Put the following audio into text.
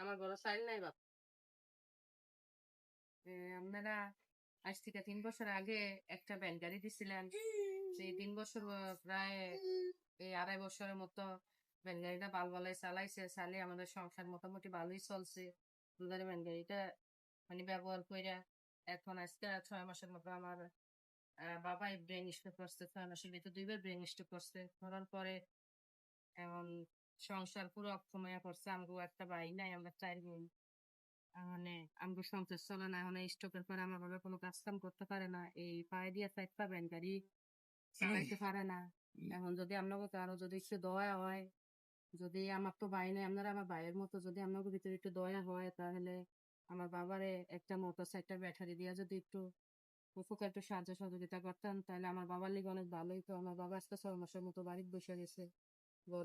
আমার ঘরে চাইল নাই বাপ। আপনারা আজ থেকে 3 বছর আগে একটা ভ্যান গাড়ি দিছিলেন। সেই 3 বছর প্রায় এই 2.5 বছরের মতো ভ্যান গাড়িটা ভালোই চালাইছে। চালিয়ে আমাদের সংসার মোটামুটি ভালোই চলছে। আপনাদের ভ্যান গাড়িটা মানে ব্যবহার কইরা এখন আজকে 6 মাসের মতো আমার বাবাই ব্রেন স্ট্রোক করছে। 6 মাসের ভিতর 2 বার ব্রেন স্ট্রোক করছে। করার পরে এখন সংসার পুরো অক্ষম হয়ে পড়ছে। আমগো একটা ভাই নাই, আমরা 4 বোন। মানে আমগো সংসার চলে না। এখন এই স্ট্রোকের পরে আমার বাবা কোনো কাজ কাম করতে পারে না। এই পায়ে দিয়ে 4 পা ভ্যান গাড়ি চালাইতে পারে না। এখন যদি আপনাকে কারো যদি একটু দয়া হয়, যদি আমার তো ভাই নাই, আপনারা আমার ভাইয়ের মতো, যদি আপনাদের ভিতরে একটু দয়া হয় তাহলে আমার বাবারে একটা মোটরসাইকেল ব্যাটারি দিয়ে যদি একটু উপকার একটু সাহায্য সহযোগিতা করতেন তাহলে আমার বাবার লিগে অনেক ভালোই তো। আমার বাবা আজকে 6 মাসের মতো বাড়িতে বসে গেছে।